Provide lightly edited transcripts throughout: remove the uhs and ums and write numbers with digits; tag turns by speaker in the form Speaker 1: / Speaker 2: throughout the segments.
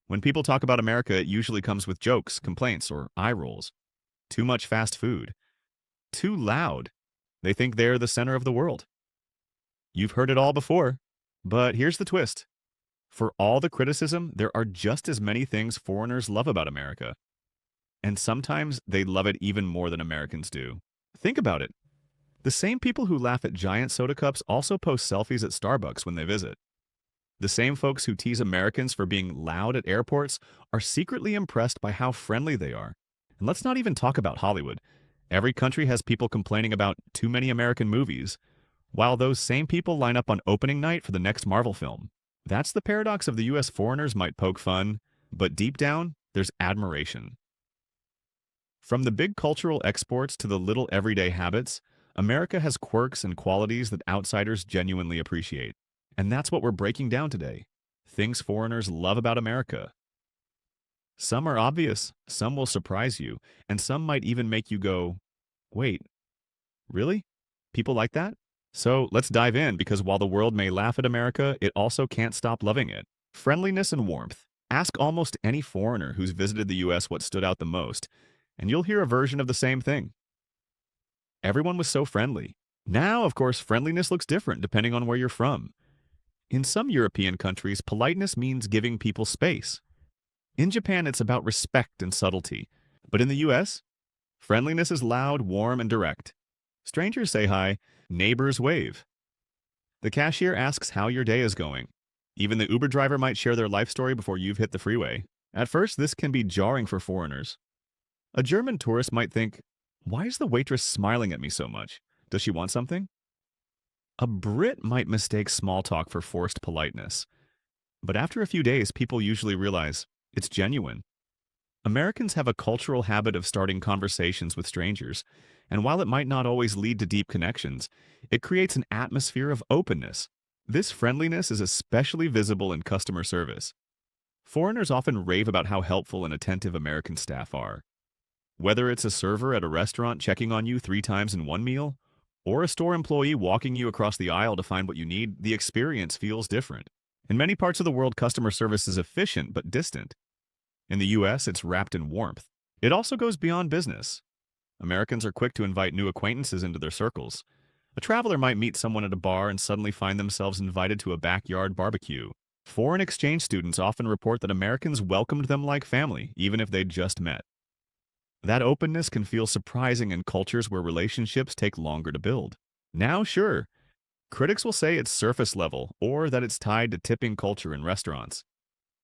Speaker 1: When people talk about America, it usually comes with jokes, complaints, or eye rolls. Too much fast food. Too loud. They think they're the center of the world. You've heard it all before. But here's the twist. For all the criticism, there are just as many things foreigners love about America. And sometimes they love it even more than Americans do. Think about it. The same people who laugh at giant soda cups also post selfies at Starbucks when they visit. The same folks who tease Americans for being loud at airports are secretly impressed by how friendly they are. And let's not even talk about Hollywood. Every country has people complaining about too many American movies, while those same people line up on opening night for the next Marvel film. That's the paradox of the US. Foreigners might poke fun, but deep down, there's admiration. From the big cultural exports to the little everyday habits, America has quirks and qualities that outsiders genuinely appreciate. And that's what we're breaking down today. Things foreigners love about America. Some are obvious, some will surprise you, and some might even make you go, wait, really? People like that? So let's dive in because while the world may laugh at America, it also can't stop loving it. Friendliness and warmth. Ask almost any foreigner who's visited the US what stood out the most, and you'll hear a version of the same thing. Everyone was so friendly. Now, of course, friendliness looks different depending on where you're from. In some European countries, politeness means giving people space. In Japan, it's about respect and subtlety. But in the US, friendliness is loud, warm, and direct. Strangers say hi, neighbors wave. The cashier asks how your day is going. Even the Uber driver might share their life story before you've hit the freeway. At first, this can be jarring for foreigners. A German tourist might think, why is the waitress smiling at me so much? Does she want something? A Brit might mistake small talk for forced politeness. But after a few days, people usually realize it's genuine. Americans have a cultural habit of starting conversations with strangers, and while it might not always lead to deep connections, it creates an atmosphere of openness. This friendliness is especially visible in customer service. Foreigners often rave about how helpful and attentive American staff are. Whether it's a server at a restaurant checking on you 3 times in one meal, or a store employee walking you across the aisle to find what you need, the experience feels different. In many parts of the world, customer service is efficient but distant. In the US, it's wrapped in warmth. It also goes beyond business. Americans are quick to invite new acquaintances into their circles. A traveler might meet someone at a bar and suddenly find themselves invited to a backyard barbecue. Foreign exchange students often report that Americans welcomed them like family, even if they'd just met. That openness can feel surprising in cultures where relationships take longer to build. Now, sure, critics will say it's surface level or that it's tied to tipping culture in restaurants.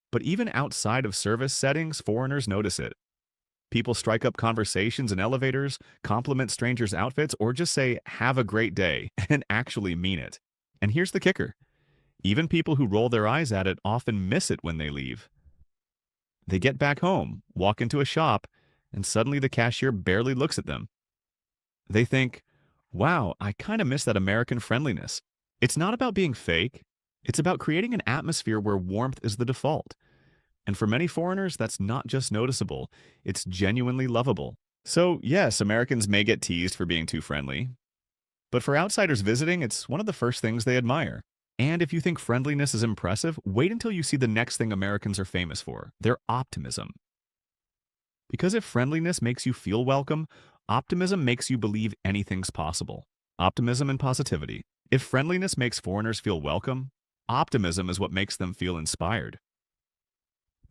Speaker 1: But even outside of service settings, foreigners notice it. People strike up conversations in elevators, compliment strangers' outfits, or just say, have a great day, and actually mean it. And here's the kicker. Even people who roll their eyes at it often miss it when they leave. They get back home, walk into a shop, and suddenly the cashier barely looks at them. They think, wow, I kind of miss that American friendliness. It's not about being fake. It's about creating an atmosphere where warmth is the default. And for many foreigners, that's not just noticeable, it's genuinely lovable. So yes, Americans may get teased for being too friendly. But for outsiders visiting, it's one of the first things they admire. And if you think friendliness is impressive, wait until you see the next thing Americans are famous for, their optimism. Because if friendliness makes you feel welcome, optimism makes you believe anything's possible. Optimism and positivity. If friendliness makes foreigners feel welcome, optimism is what makes them feel inspired.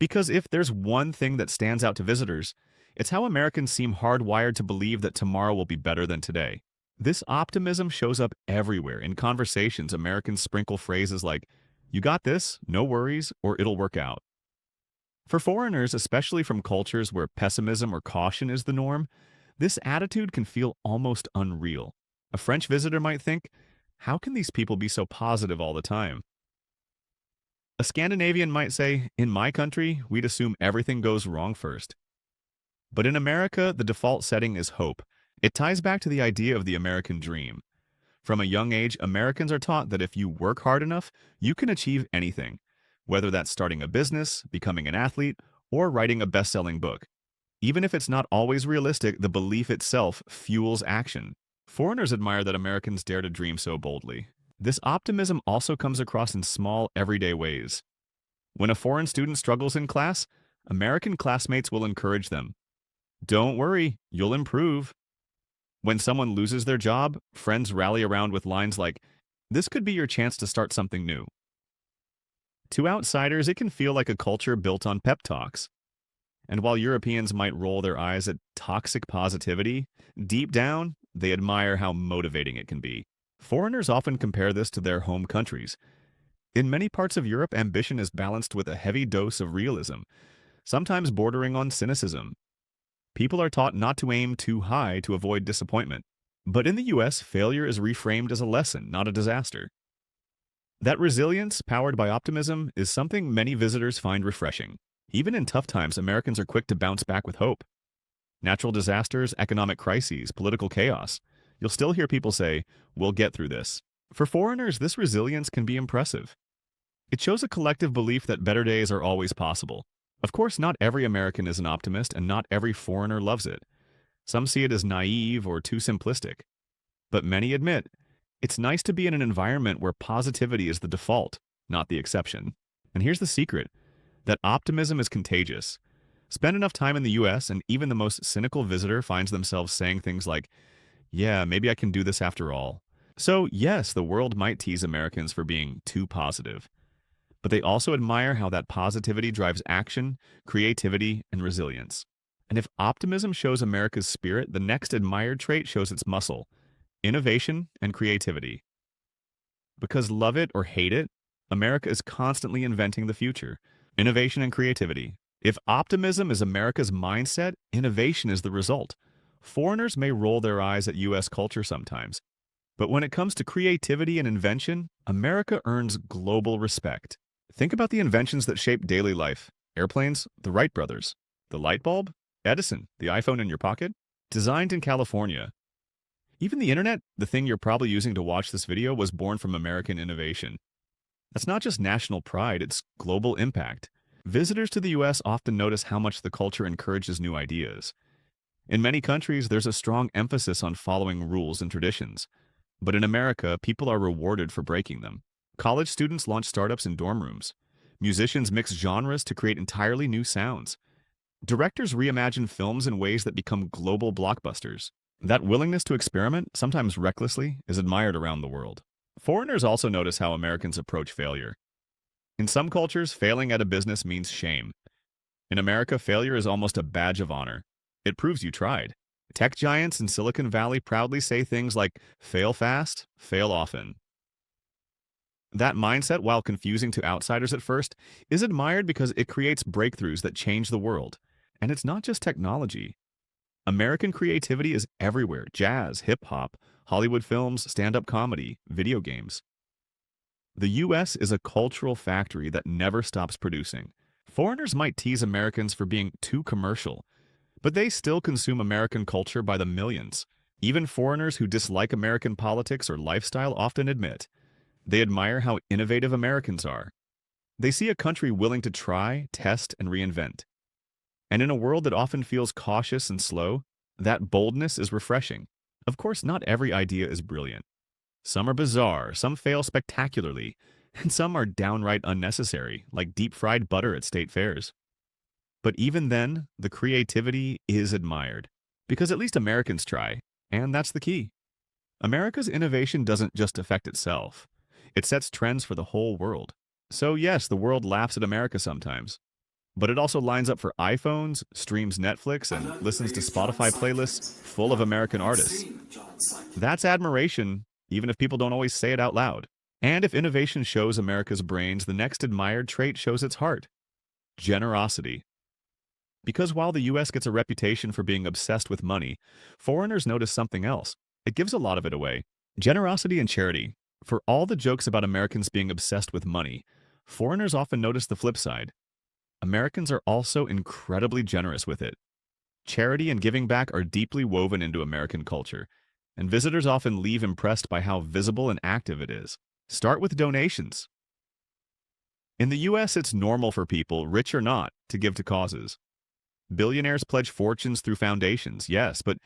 Speaker 1: Because if there's one thing that stands out to visitors, it's how Americans seem hardwired to believe that tomorrow will be better than today. This optimism shows up everywhere. In conversations, Americans sprinkle phrases like, you got this, no worries, or it'll work out. For foreigners, especially from cultures where pessimism or caution is the norm, this attitude can feel almost unreal. A French visitor might think, how can these people be so positive all the time? A Scandinavian might say, in my country, we'd assume everything goes wrong first. But in America, the default setting is hope. It ties back to the idea of the American dream. From a young age, Americans are taught that if you work hard enough, you can achieve anything, whether that's starting a business, becoming an athlete, or writing a best-selling book. Even if it's not always realistic, the belief itself fuels action. Foreigners admire that Americans dare to dream so boldly. This optimism also comes across in small, everyday ways. When a foreign student struggles in class, American classmates will encourage them. Don't worry, you'll improve. When someone loses their job, friends rally around with lines like, this could be your chance to start something new. To outsiders, it can feel like a culture built on pep talks. And while Europeans might roll their eyes at toxic positivity, deep down, they admire how motivating it can be. Foreigners often compare this to their home countries. In many parts of Europe, ambition is balanced with a heavy dose of realism, sometimes bordering on cynicism. People are taught not to aim too high to avoid disappointment. But in the US, failure is reframed as a lesson, not a disaster. That resilience, powered by optimism, is something many visitors find refreshing. Even in tough times, Americans are quick to bounce back with hope. Natural disasters, economic crises, political chaos. You'll still hear people say, we'll get through this. For foreigners, this resilience can be impressive. It shows a collective belief that better days are always possible. Of course, not every American is an optimist, and not every foreigner loves it. Some see it as naive or too simplistic. But many admit, it's nice to be in an environment where positivity is the default, not the exception. And here's the secret, that optimism is contagious. Spend enough time in the US, and even the most cynical visitor finds themselves saying things like, yeah, maybe I can do this after all. So yes, the world might tease Americans for being too positive. But they also admire how that positivity drives action, creativity, and resilience. And if optimism shows America's spirit, the next admired trait shows its muscle, innovation and creativity. Because love it or hate it, America is constantly inventing the future. Innovation and creativity. If optimism is America's mindset, innovation is the result. Foreigners may roll their eyes at US culture sometimes, but when it comes to creativity and invention, America earns global respect. Think about the inventions that shape daily life. Airplanes, the Wright brothers. The light bulb, Edison, the iPhone in your pocket, designed in California. Even the internet, the thing you're probably using to watch this video, was born from American innovation. That's not just national pride, it's global impact. Visitors to the US often notice how much the culture encourages new ideas. In many countries, there's a strong emphasis on following rules and traditions. But in America, people are rewarded for breaking them. College students launch startups in dorm rooms. Musicians mix genres to create entirely new sounds. Directors reimagine films in ways that become global blockbusters. That willingness to experiment, sometimes recklessly, is admired around the world. Foreigners also notice how Americans approach failure. In some cultures, failing at a business means shame. In America, failure is almost a badge of honor. It proves you tried. Tech giants in Silicon Valley proudly say things like, fail fast, fail often. That mindset, while confusing to outsiders at first, is admired because it creates breakthroughs that change the world. And it's not just technology. American creativity is everywhere: jazz, hip-hop, Hollywood films, stand-up comedy, video games. The US is a cultural factory that never stops producing. Foreigners might tease Americans for being too commercial, but they still consume American culture by the millions. Even foreigners who dislike American politics or lifestyle often admit they admire how innovative Americans are. They see a country willing to try, test, and reinvent. And in a world that often feels cautious and slow, that boldness is refreshing. Of course, not every idea is brilliant. Some are bizarre, some fail spectacularly, and some are downright unnecessary, like deep-fried butter at state fairs. But even then, the creativity is admired, because at least Americans try, and that's the key. America's innovation doesn't just affect itself. It sets trends for the whole world. So yes, the world laughs at America sometimes. But it also lines up for iPhones, streams Netflix, and listens to Spotify playlists full of American artists. That's admiration, even if people don't always say it out loud. And if innovation shows America's brains, the next admired trait shows its heart: generosity. Because while the US gets a reputation for being obsessed with money, foreigners notice something else. It gives a lot of it away. Generosity and charity. For all the jokes about Americans being obsessed with money, foreigners often notice the flip side. Americans are also incredibly generous with it. Charity and giving back are deeply woven into American culture, and visitors often leave impressed by how visible and active it is. Start with donations. In the US, it's normal for people, rich or not, to give to causes. Billionaires pledge fortunes through foundations, yes, but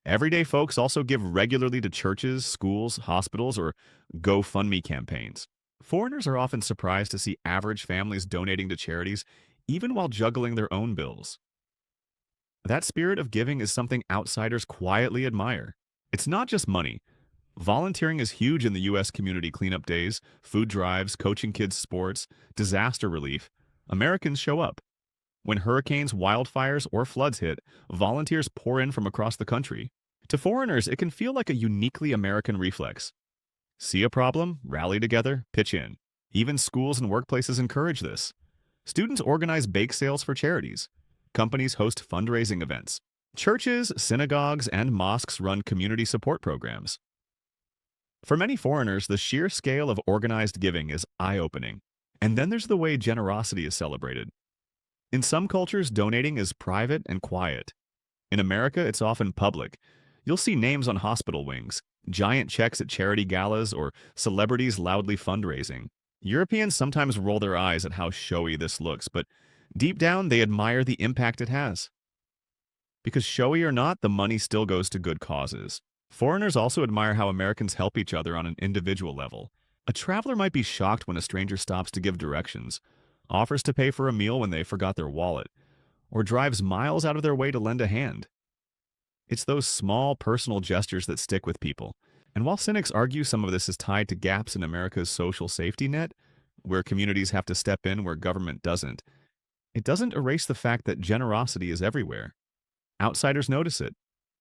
Speaker 1: everyday folks also give regularly to churches, schools, hospitals, or GoFundMe campaigns. Foreigners are often surprised to see average families donating to charities, even while juggling their own bills. That spirit of giving is something outsiders quietly admire. It's not just money. Volunteering is huge in the U.S. community cleanup days, food drives, coaching kids' sports, disaster relief. Americans show up. When hurricanes, wildfires, or floods hit, volunteers pour in from across the country. To foreigners, it can feel like a uniquely American reflex. See a problem, rally together, pitch in. Even schools and workplaces encourage this. Students organize bake sales for charities. Companies host fundraising events. Churches, synagogues, and mosques run community support programs. For many foreigners, the sheer scale of organized giving is eye-opening. And then there's the way generosity is celebrated. In some cultures, donating is private and quiet. In America, it's often public. You'll see names on hospital wings, giant checks at charity galas, or celebrities loudly fundraising. Europeans sometimes roll their eyes at how showy this looks, but deep down, they admire the impact it has. Because showy or not, the money still goes to good causes. Foreigners also admire how Americans help each other on an individual level. A traveler might be shocked when a stranger stops to give directions, offers to pay for a meal when they forgot their wallet, or drives miles out of their way to lend a hand. It's those small, personal gestures that stick with people. And while cynics argue some of this is tied to gaps in America's social safety net, where communities have to step in where government doesn't, it doesn't erase the fact that generosity is everywhere. Outsiders notice it,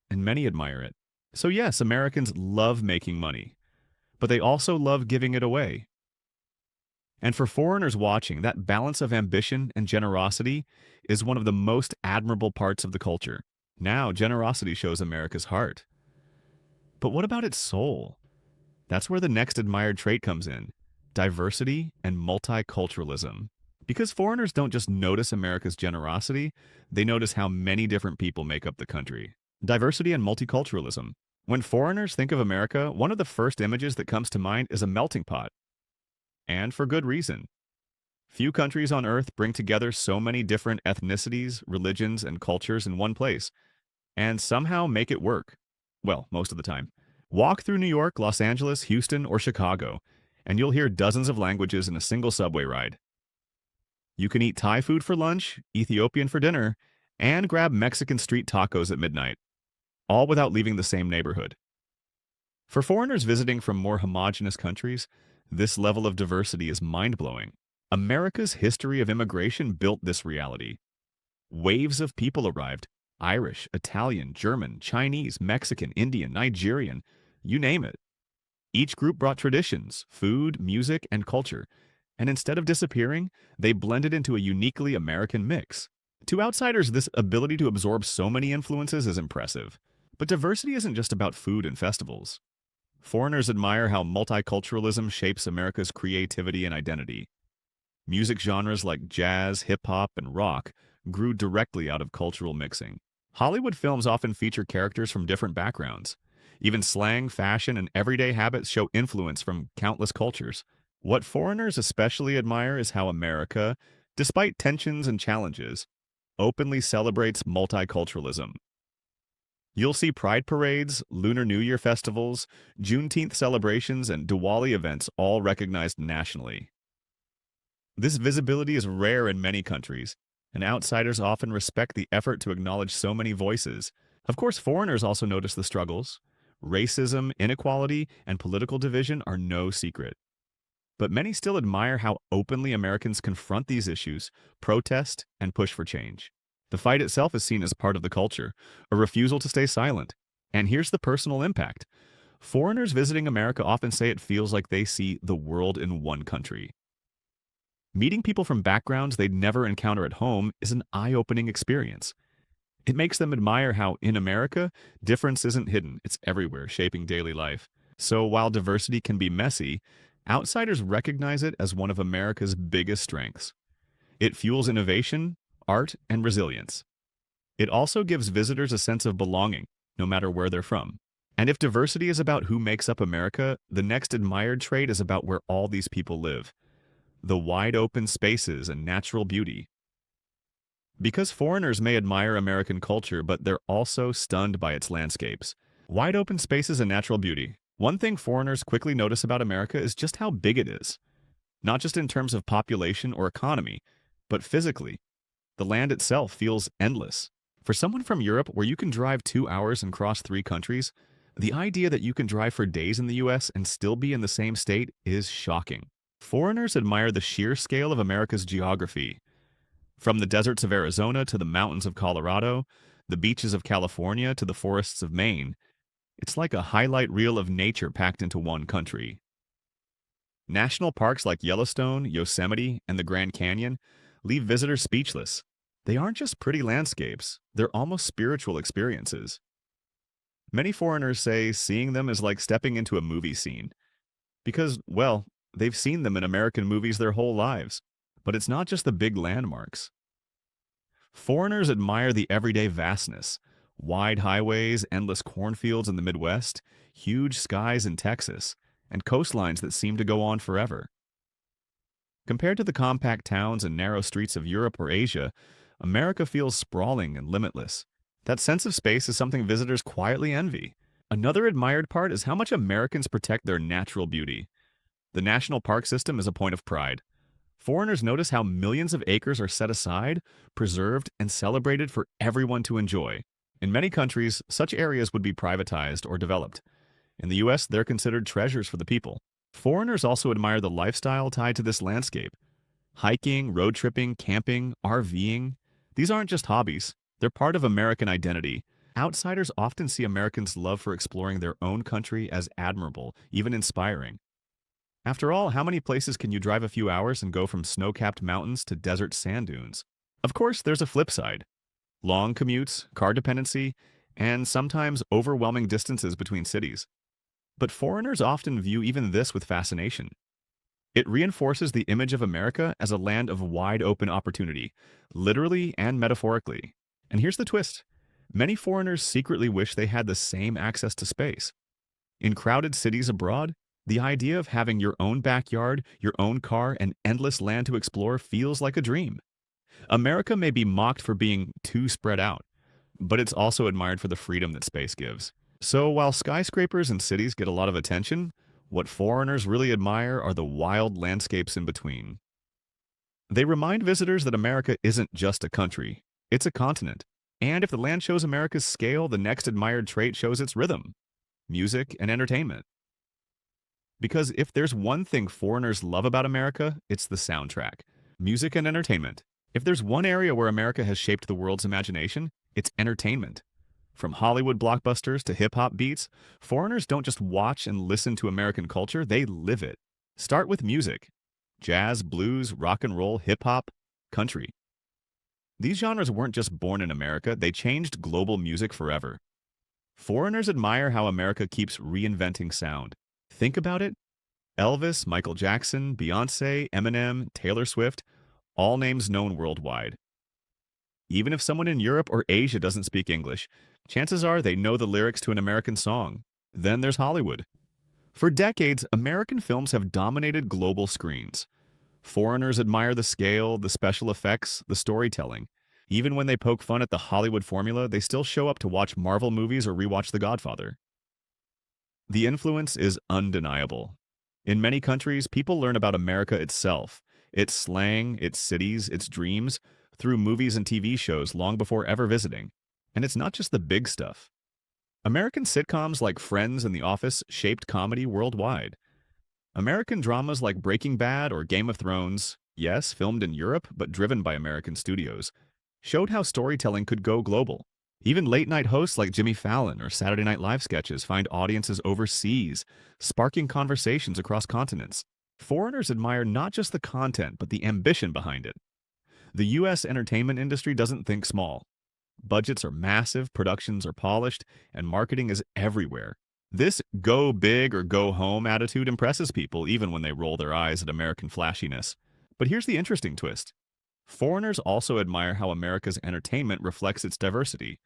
Speaker 1: and many admire it. So yes, Americans love making money, but they also love giving it away. And for foreigners watching, that balance of ambition and generosity is one of the most admirable parts of the culture. Now, generosity shows America's heart. But what about its soul? That's where the next admired trait comes in: diversity and multiculturalism. Because foreigners don't just notice America's generosity, they notice how many different people make up the country. Diversity and multiculturalism. When foreigners think of America, one of the first images that comes to mind is a melting pot. And for good reason. Few countries on Earth bring together so many different ethnicities, religions, and cultures in one place, and somehow make it work. Well, most of the time. Walk through New York, Los Angeles, Houston, or Chicago, and you'll hear dozens of languages in a single subway ride. You can eat Thai food for lunch, Ethiopian for dinner, and grab Mexican street tacos at midnight, all without leaving the same neighborhood. For foreigners visiting from more homogeneous countries, this level of diversity is mind-blowing. America's history of immigration built this reality. Waves of people arrived: Irish, Italian, German, Chinese, Mexican, Indian, Nigerian, you name it. Each group brought traditions, food, music, and culture, and instead of disappearing, they blended into a uniquely American mix. To outsiders, this ability to absorb so many influences is impressive. But diversity isn't just about food and festivals. Foreigners admire how multiculturalism shapes America's creativity and identity. Music genres like jazz, hip-hop, and rock grew directly out of cultural mixing. Hollywood films often feature characters from different backgrounds. Even slang, fashion, and everyday habits show influence from countless cultures. What foreigners especially admire is how America, despite tensions and challenges, openly celebrates multiculturalism. You'll see pride parades, Lunar New Year festivals, Juneteenth celebrations, and Diwali events all recognized nationally. This visibility is rare in many countries, and outsiders often respect the effort to acknowledge so many voices. Of course, foreigners also notice the struggles. Racism, inequality, and political division are no secret. But many still admire how openly Americans confront these issues, protest, and push for change. The fight itself is seen as part of the culture, a refusal to stay silent. And here's the personal impact. Foreigners visiting America often say it feels like they see the world in one country. Meeting people from backgrounds they'd never encounter at home is an eye-opening experience. It makes them admire how, in America, difference isn't hidden, it's everywhere, shaping daily life. So while diversity can be messy, outsiders recognize it as one of America's biggest strengths. It fuels innovation, art, and resilience. It also gives visitors a sense of belonging, no matter where they're from. And if diversity is about who makes up America, the next admired trait is about where all these people live: the wide open spaces and natural beauty. Because foreigners may admire American culture, but they're also stunned by its landscapes. Wide open spaces and natural beauty. One thing foreigners quickly notice about America is just how big it is. not just in terms of population or economy, but physically. The land itself feels endless. For someone from Europe, where you can drive 2 hours and cross three countries, the idea that you can drive for days in the US and still be in the same state is shocking. Foreigners admire the sheer scale of America's geography. From the deserts of Arizona to the mountains of Colorado, the beaches of California to the forests of Maine, it's like a highlight reel of nature packed into one country. National parks like Yellowstone, Yosemite, and the Grand Canyon leave visitors speechless. They aren't just pretty landscapes, they're almost spiritual experiences. Many foreigners say seeing them is like stepping into a movie scene. Because, well, they've seen them in American movies their whole lives. But it's not just the big landmarks. Foreigners admire the everyday vastness. Wide highways, endless cornfields in the Midwest, huge skies in Texas, and coastlines that seem to go on forever. Compared to the compact towns and narrow streets of Europe or Asia, America feels sprawling and limitless. That sense of space is something visitors quietly envy. Another admired part is how much Americans protect their natural beauty. The national park system is a point of pride. Foreigners notice how millions of acres are set aside, preserved, and celebrated for everyone to enjoy. In many countries, such areas would be privatized or developed. In the US, they're considered treasures for the people. Foreigners also admire the lifestyle tied to this landscape. Hiking, road tripping, camping, RVing. These aren't just hobbies. They're part of American identity. Outsiders often see Americans' love for exploring their own country as admirable, even inspiring. After all, how many places can you drive a few hours and go from snow-capped mountains to desert sand dunes? Of course, there's a flip side. Long commutes, car dependency, and sometimes overwhelming distances between cities. But foreigners often view even this with fascination. It reinforces the image of America as a land of wide-open opportunity, literally and metaphorically. And here's the twist. Many foreigners secretly wish they had the same access to space. In crowded cities abroad, the idea of having your own backyard, your own car, and endless land to explore feels like a dream. America may be mocked for being too spread out, but it's also admired for the freedom that space gives. So while skyscrapers and cities get a lot of attention, what foreigners really admire are the wild landscapes in between. They remind visitors that America isn't just a country, it's a continent. And if the land shows America's scale, the next admired trait shows its rhythm, music and entertainment. Because if there's one thing foreigners love about America, it's the soundtrack, music and entertainment. If there's one area where America has shaped the world's imagination, it's entertainment. From Hollywood blockbusters to hip-hop beats, foreigners don't just watch and listen to American culture, they live it. Start with music. Jazz, blues, rock and roll, hip-hop, country. These genres weren't just born in America, they changed global music forever. Foreigners admire how America keeps reinventing sound. Think about it. Elvis, Michael Jackson, Beyoncé, Eminem, Taylor Swift, all names known worldwide. Even if someone in Europe or Asia doesn't speak English, chances are they know the lyrics to an American song. Then there's Hollywood. For decades, American films have dominated global screens. Foreigners admire the scale, the special effects, the storytelling. Even when they poke fun at the Hollywood formula, they still show up to watch Marvel movies or rewatch The Godfather. The influence is undeniable. In many countries, people learn about America itself, its slang, its cities, its dreams, through movies and TV shows long before ever visiting. And it's not just the big stuff. American sitcoms like Friends and The Office shaped comedy worldwide. American dramas like Breaking Bad or Game of Thrones, yes, filmed in Europe but driven by American studios, showed how storytelling could go global. Even late-night hosts like Jimmy Fallon or Saturday Night Live sketches find audiences overseas, sparking conversations across continents. Foreigners admire not just the content, but the ambition behind it. The U.S. entertainment industry doesn't think small. Budgets are massive, productions are polished, and marketing is everywhere. This go big or go home attitude impresses people even when they roll their eyes at American flashiness. But here's the interesting twist. Foreigners also admire how America's entertainment reflects its diversity.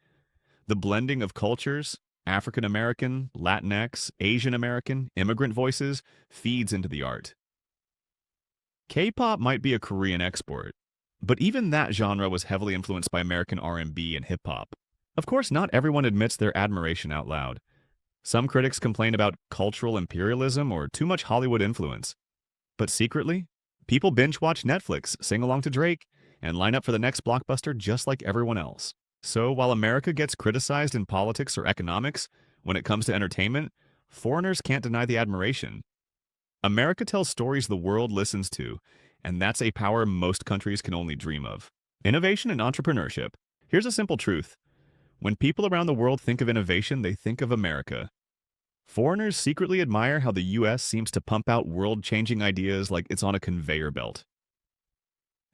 Speaker 1: The blending of cultures, African American, Latinx, Asian American, immigrant voices, feeds into the art. K-pop might be a Korean export, but even that genre was heavily influenced by American R&B and hip-hop. Of course, not everyone admits their admiration out loud. Some critics complain about cultural imperialism or too much Hollywood influence. But secretly, People binge watch Netflix, sing along to Drake, and line up for the next blockbuster just like everyone else. So while America gets criticized in politics or economics, when it comes to entertainment, foreigners can't deny the admiration. America tells stories the world listens to, and that's a power most countries can only dream of. Innovation and entrepreneurship. Here's a simple truth. When people around the world think of innovation, they think of America. Foreigners secretly admire how the US seems to pump out world-changing ideas like it's on a conveyor belt.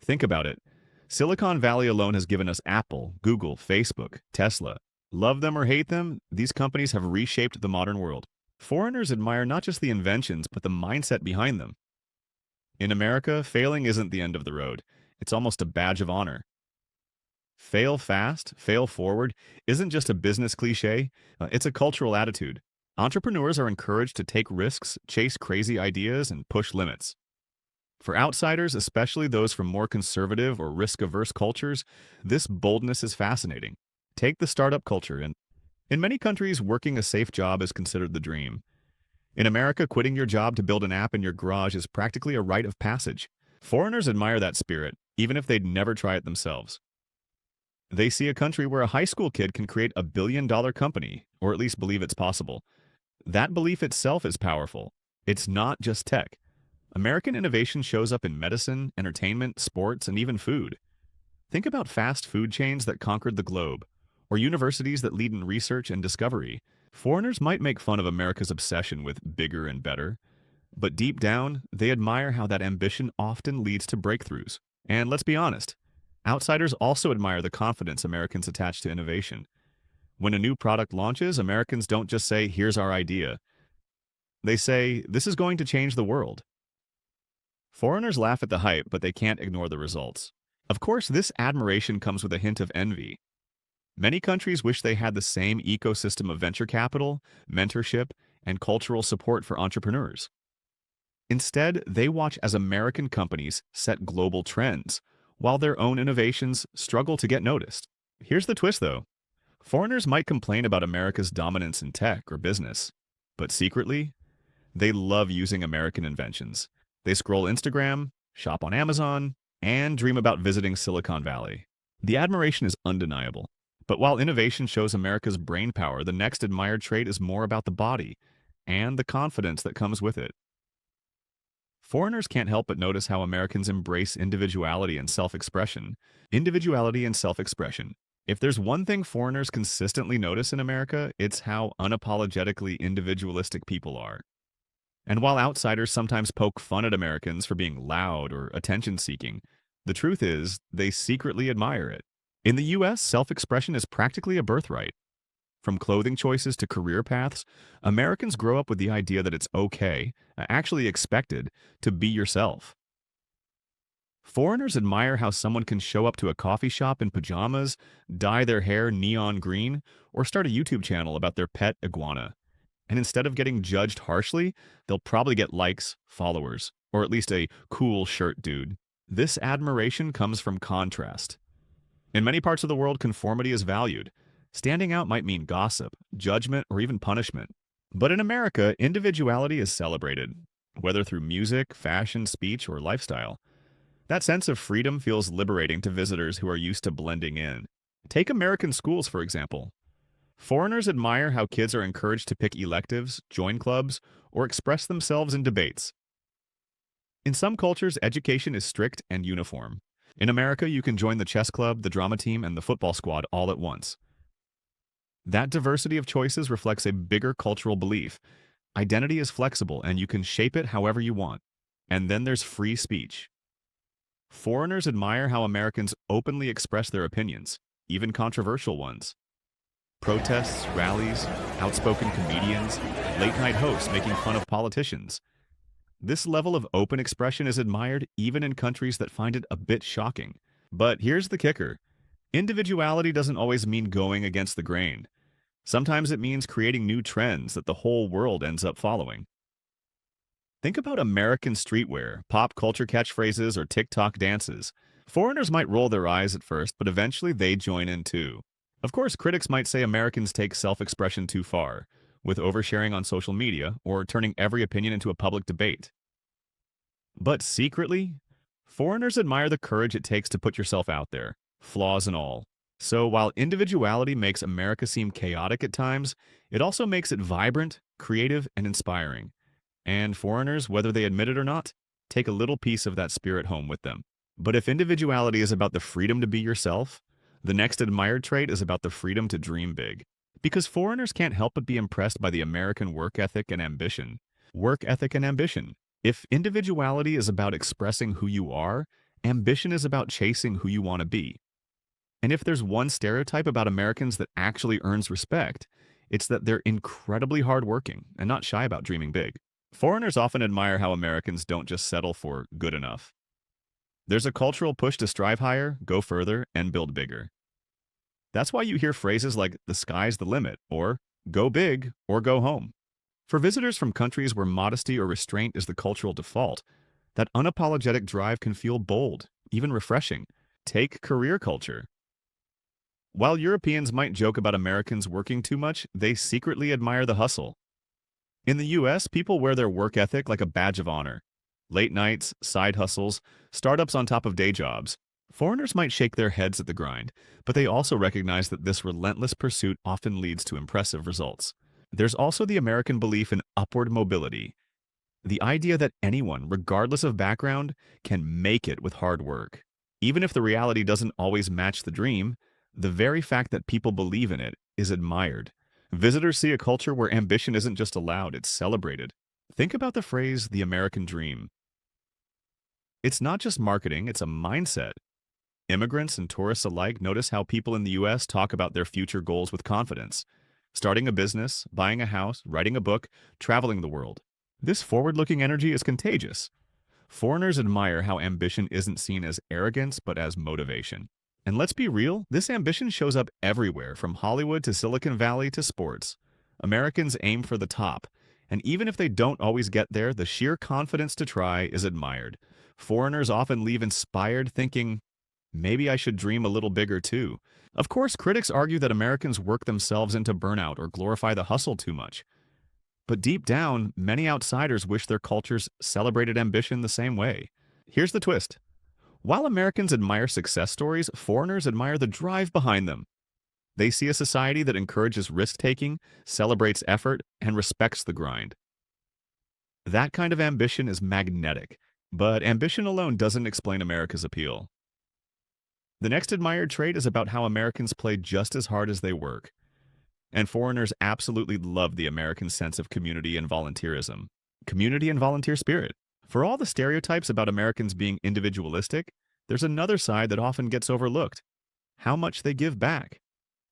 Speaker 1: Think about it. Silicon Valley alone has given us Apple, Google, Facebook, Tesla. Love them or hate them, these companies have reshaped the modern world. Foreigners admire not just the inventions, but the mindset behind them. In America, failing isn't the end of the road. It's almost a badge of honor. Fail fast, fail forward isn't just a business cliche, it's a cultural attitude. Entrepreneurs are encouraged to take risks, chase crazy ideas, and push limits. For outsiders, especially those from more conservative or risk-averse cultures, this boldness is fascinating. Take the startup culture, and in many countries, working a safe job is considered the dream. In America, quitting your job to build an app in your garage is practically a rite of passage. Foreigners admire that spirit, even if they'd never try it themselves. They see a country where a high school kid can create a billion-dollar company, or at least believe it's possible. That belief itself is powerful. It's not just tech. American innovation shows up in medicine, entertainment, sports, and even food. Think about fast food chains that conquered the globe, or universities that lead in research and discovery. Foreigners might make fun of America's obsession with bigger and better, but deep down, they admire how that ambition often leads to breakthroughs. And let's be honest, outsiders also admire the confidence Americans attach to innovation. When a new product launches, Americans don't just say, "Here's our idea." They say, "This is going to change the world." Foreigners laugh at the hype, but they can't ignore the results. Of course, this admiration comes with a hint of envy. Many countries wish they had the same ecosystem of venture capital, mentorship, and cultural support for entrepreneurs. Instead, they watch as American companies set global trends, while their own innovations struggle to get noticed. Here's the twist, though. Foreigners might complain about America's dominance in tech or business, but secretly, they love using American inventions. They scroll Instagram, shop on Amazon, and dream about visiting Silicon Valley. The admiration is undeniable. But while innovation shows America's brainpower, the next admired trait is more about the body and the confidence that comes with it. Foreigners can't help but notice how Americans embrace individuality and self-expression. Individuality and self-expression. If there's one thing foreigners consistently notice in America, it's how unapologetically individualistic people are. And while outsiders sometimes poke fun at Americans for being loud or attention-seeking, the truth is they secretly admire it. In the US, self-expression is practically a birthright. From clothing choices to career paths, Americans grow up with the idea that it's okay, actually expected, to be yourself. Foreigners admire how someone can show up to a coffee shop in pajamas, dye their hair neon green, or start a YouTube channel about their pet iguana. And instead of getting judged harshly, they'll probably get likes, followers, or at least a cool shirt dude. This admiration comes from contrast. In many parts of the world, conformity is valued. Standing out might mean gossip, judgment, or even punishment. But in America, individuality is celebrated, whether through music, fashion, speech, or lifestyle. That sense of freedom feels liberating to visitors who are used to blending in. Take American schools, for example. Foreigners admire how kids are encouraged to pick electives, join clubs, or express themselves in debates. In some cultures, education is strict and uniform. In America, you can join the chess club, the drama team, and the football squad all at once. That diversity of choices reflects a bigger cultural belief. Identity is flexible, and you can shape it however you want. And then there's free speech. Foreigners admire how Americans openly express their opinions, even controversial ones. Protests, rallies, outspoken comedians, late-night hosts making fun of politicians. This level of open expression is admired even in countries that find it a bit shocking. But here's the kicker. Individuality doesn't always mean going against the grain. Sometimes it means creating new trends that the whole world ends up following. Think about American streetwear, pop culture catchphrases, or TikTok dances. Foreigners might roll their eyes at first, but eventually they join in too. Of course, critics might say Americans take self-expression too far, with oversharing on social media or turning every opinion into a public debate. But secretly, foreigners admire the courage it takes to put yourself out there, flaws and all. So while individuality makes America seem chaotic at times, it also makes it vibrant, creative, and inspiring. And foreigners, whether they admit it or not, take a little piece of that spirit home with them. But if individuality is about the freedom to be yourself, the next admired trait is about the freedom to dream big. Because foreigners can't help but be impressed by the American work ethic and ambition. Work ethic and ambition. If individuality is about expressing who you are, ambition is about chasing who you want to be. And if there's one stereotype about Americans that actually earns respect, it's that they're incredibly hardworking and not shy about dreaming big. Foreigners often admire how Americans don't just settle for good enough. There's a cultural push to strive higher, go further, and build bigger. That's why you hear phrases like the sky's the limit, or go big, or go home. For visitors from countries where modesty or restraint is the cultural default, that unapologetic drive can feel bold, even refreshing. Take career culture. While Europeans might joke about Americans working too much, they secretly admire the hustle. In the US, people wear their work ethic like a badge of honor. Late nights, side hustles, startups on top of day jobs. Foreigners might shake their heads at the grind, but they also recognize that this relentless pursuit often leads to impressive results. There's also the American belief in upward mobility, the idea that anyone, regardless of background, can make it with hard work. Even if the reality doesn't always match the dream, the very fact that people believe in it is admired. Visitors see a culture where ambition isn't just allowed, it's celebrated. Think about the phrase, the American dream. It's not just marketing, it's a mindset. Immigrants and tourists alike notice how people in the US talk about their future goals with confidence. Starting a business, buying a house, writing a book, traveling the world. This forward-looking energy is contagious. Foreigners admire how ambition isn't seen as arrogance but as motivation. And let's be real, this ambition shows up everywhere, from Hollywood to Silicon Valley to sports. Americans aim for the top, and even if they don't always get there, the sheer confidence to try is admired. Foreigners often leave inspired, thinking, maybe I should dream a little bigger too. Of course, critics argue that Americans work themselves into burnout or glorify the hustle too much. But deep down, many outsiders wish their cultures celebrated ambition the same way. Here's the twist. While Americans admire success stories, foreigners admire the drive behind them. They see a society that encourages risk-taking, celebrates effort, and respects the grind. That kind of ambition is magnetic, but ambition alone doesn't explain America's appeal. The next admired trait is about how Americans play just as hard as they work. And foreigners absolutely love the American sense of community and volunteerism. Community and volunteer spirit. For all the stereotypes about Americans being individualistic, there's another side that often gets overlooked: how much they give back.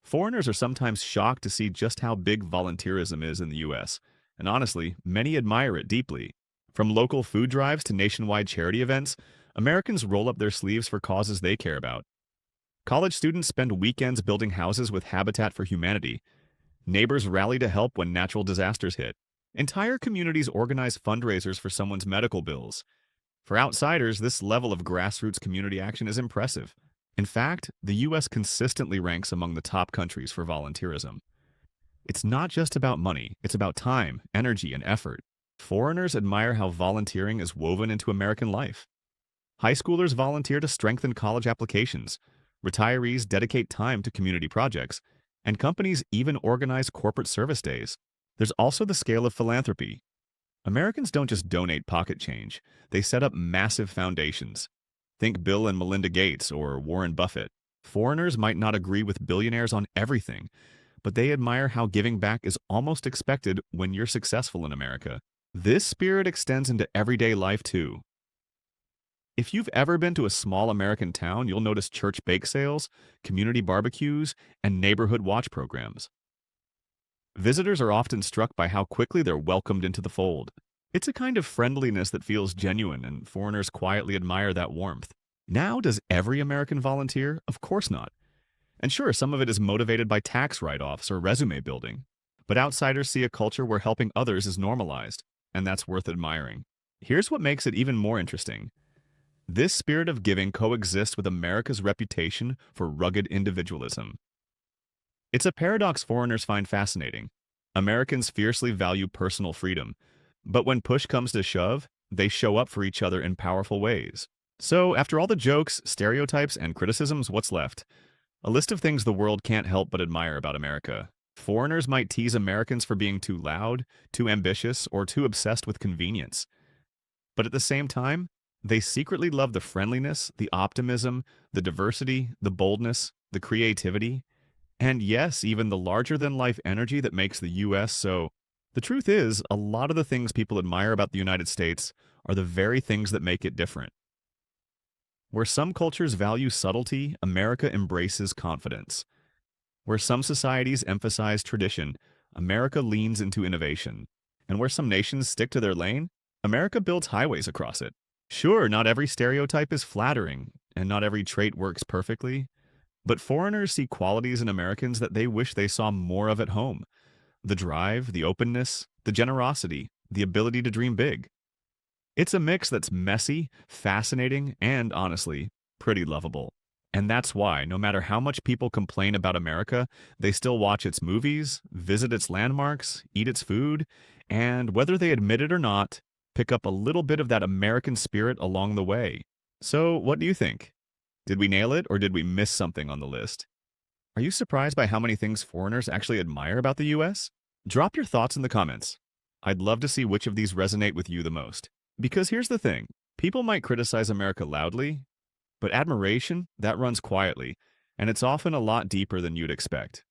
Speaker 1: Foreigners are sometimes shocked to see just how big volunteerism is in the US, and honestly, many admire it deeply. From local food drives to nationwide charity events, Americans roll up their sleeves for causes they care about. College students spend weekends building houses with Habitat for Humanity. Neighbors rally to help when natural disasters hit. Entire communities organize fundraisers for someone's medical bills. For outsiders, this level of grassroots community action is impressive. In fact, the US consistently ranks among the top countries for volunteerism. It's not just about money, it's about time, energy, and effort. Foreigners admire how volunteering is woven into American life. High schoolers volunteer to strengthen college applications. Retirees dedicate time to community projects, and companies even organize corporate service days. There's also the scale of philanthropy. Americans don't just donate pocket change, they set up massive foundations. Think Bill and Melinda Gates or Warren Buffett. Foreigners might not agree with billionaires on everything, but they admire how giving back is almost expected when you're successful in America. This spirit extends into everyday life too. If you've ever been to a small American town, you'll notice church bake sales, community barbecues, and neighborhood watch programs. Visitors are often struck by how quickly they're welcomed into the fold. It's a kind of friendliness that feels genuine, and foreigners quietly admire that warmth. Now, does every American volunteer? Of course not. And sure, some of it is motivated by tax write-offs or resume building. But outsiders see a culture where helping others is normalized, and that's worth admiring. Here's what makes it even more interesting. This spirit of giving coexists with America's reputation for rugged individualism. It's a paradox foreigners find fascinating. Americans fiercely value personal freedom, but when push comes to shove, they show up for each other in powerful ways. So, after all the jokes, stereotypes, and criticisms, what's left? A list of things the world can't help but admire about America. Foreigners might tease Americans for being too loud, too ambitious, or too obsessed with convenience. But at the same time, they secretly love the friendliness, the optimism, the diversity, the boldness, the creativity, and yes, even the larger than life energy that makes the US so. The truth is, a lot of the things people admire about the United States are the very things that make it different. Where some cultures value subtlety, America embraces confidence. Where some societies emphasize tradition, America leans into innovation. And where some nations stick to their lane, America builds highways across it. Sure, not every stereotype is flattering, and not every trait works perfectly, but foreigners see qualities in Americans that they wish they saw more of at home. The drive, the openness, the generosity, the ability to dream big. It's a mix that's messy, fascinating, and honestly, pretty lovable. And that's why, no matter how much people complain about America, they still watch its movies, visit its landmarks, eat its food, and whether they admit it or not, pick up a little bit of that American spirit along the way. So, what do you think? Did we nail it or did we miss something on the list? Are you surprised by how many things foreigners actually admire about the US? Drop your thoughts in the comments. I'd love to see which of these resonate with you the most. Because here's the thing, people might criticize America loudly, but admiration, that runs quietly, and it's often a lot deeper than you'd expect.